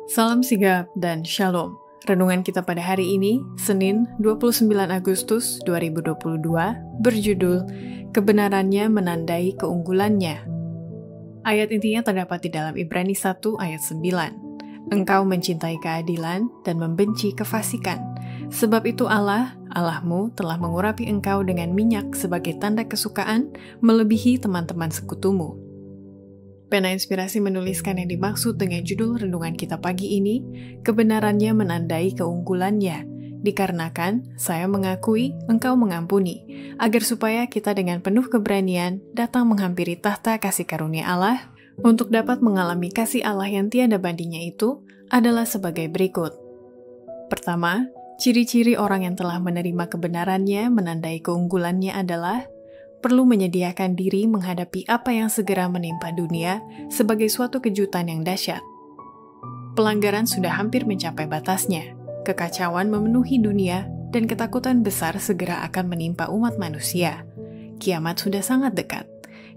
Salam sigap dan shalom. Renungan kita pada hari ini, Senin 29 Agustus 2022, berjudul Kebenarannya Menandai Keunggulannya. Ayat intinya terdapat di dalam Ibrani 1 ayat 9. Engkau mencintai keadilan dan membenci kefasikan. Sebab itu Allahmu telah mengurapi engkau dengan minyak sebagai tanda kesukaan, melebihi teman-teman sekutumu. Pena Inspirasi menuliskan yang dimaksud dengan judul renungan kita pagi ini, kebenarannya menandai keunggulannya, dikarenakan saya mengakui engkau mengampuni, agar supaya kita dengan penuh keberanian datang menghampiri tahta kasih karunia Allah, untuk dapat mengalami kasih Allah yang tiada bandingnya itu adalah sebagai berikut. Pertama, ciri-ciri orang yang telah menerima kebenarannya menandai keunggulannya adalah perlu menyediakan diri menghadapi apa yang segera menimpa dunia sebagai suatu kejutan yang dahsyat. Pelanggaran sudah hampir mencapai batasnya, kekacauan memenuhi dunia, dan ketakutan besar segera akan menimpa umat manusia. Kiamat sudah sangat dekat.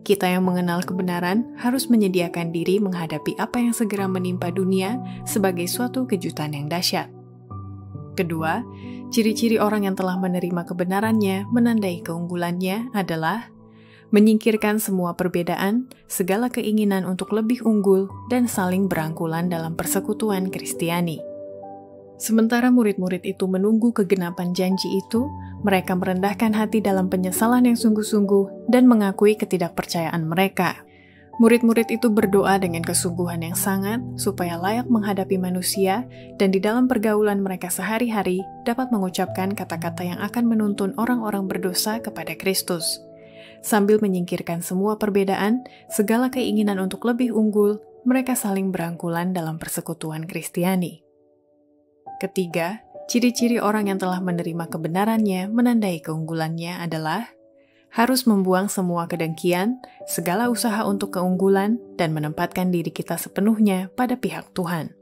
Kita yang mengenal kebenaran harus menyediakan diri menghadapi apa yang segera menimpa dunia sebagai suatu kejutan yang dahsyat. Kedua, ciri-ciri orang yang telah menerima kebenarannya menandai keunggulannya adalah menyingkirkan semua perbedaan, segala keinginan untuk lebih unggul, dan saling berangkulan dalam persekutuan Kristiani. Sementara murid-murid itu menunggu kegenapan janji itu, mereka merendahkan hati dalam penyesalan yang sungguh-sungguh dan mengakui ketidakpercayaan mereka. Murid-murid itu berdoa dengan kesungguhan yang sangat supaya layak menghadapi manusia dan di dalam pergaulan mereka sehari-hari dapat mengucapkan kata-kata yang akan menuntun orang-orang berdosa kepada Kristus. Sambil menyingkirkan semua perbedaan, segala keinginan untuk lebih unggul, mereka saling berangkulan dalam persekutuan Kristiani. Ketiga, ciri-ciri orang yang telah menerima kebenarannya menandai keunggulannya adalah harus membuang semua kedengkian, segala usaha untuk keunggulan, dan menempatkan diri kita sepenuhnya pada pihak Tuhan.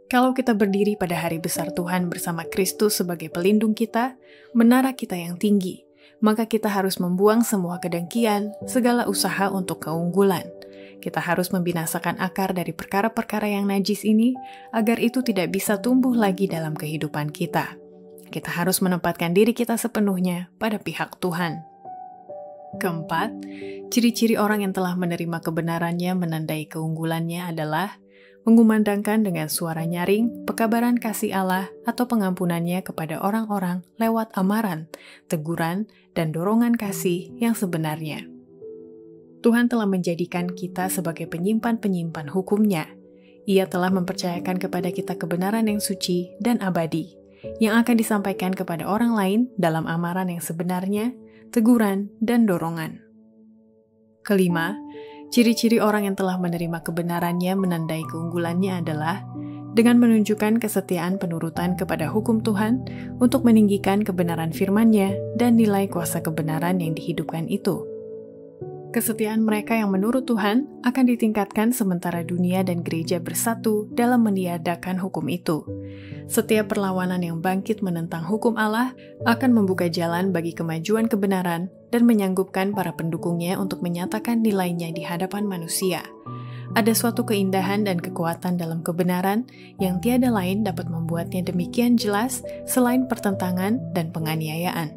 Kalau kita berdiri pada hari besar Tuhan bersama Kristus sebagai pelindung kita, menara kita yang tinggi, maka kita harus membuang semua kedengkian, segala usaha untuk keunggulan. Kita harus membinasakan akar dari perkara-perkara yang najis ini, agar itu tidak bisa tumbuh lagi dalam kehidupan kita. Kita harus menempatkan diri kita sepenuhnya pada pihak Tuhan. Keempat, ciri-ciri orang yang telah menerima kebenarannya menandai keunggulannya adalah mengumandangkan dengan suara nyaring pekabaran kasih Allah atau pengampunannya kepada orang-orang lewat amaran, teguran, dan dorongan kasih yang sebenarnya. Tuhan telah menjadikan kita sebagai penyimpan-penyimpan hukum-Nya. Ia telah mempercayakan kepada kita kebenaran yang suci dan abadi, yang akan disampaikan kepada orang lain dalam amaran yang sebenarnya, teguran, dan dorongan. Kelima, ciri-ciri orang yang telah menerima kebenarannya menandai keunggulannya adalah dengan menunjukkan kesetiaan penurutan kepada hukum Tuhan untuk meninggikan kebenaran firman-Nya dan nilai kuasa kebenaran yang dihidupkan itu. Kesetiaan mereka yang menurut Tuhan akan ditingkatkan sementara dunia dan gereja bersatu dalam meniadakan hukum itu. Setiap perlawanan yang bangkit menentang hukum Allah akan membuka jalan bagi kemajuan kebenaran dan menyanggupkan para pendukungnya untuk menyatakan nilainya di hadapan manusia. Ada suatu keindahan dan kekuatan dalam kebenaran yang tiada lain dapat membuatnya demikian jelas selain pertentangan dan penganiayaan.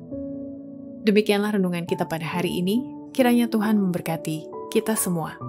Demikianlah renungan kita pada hari ini. Kiranya Tuhan memberkati kita semua.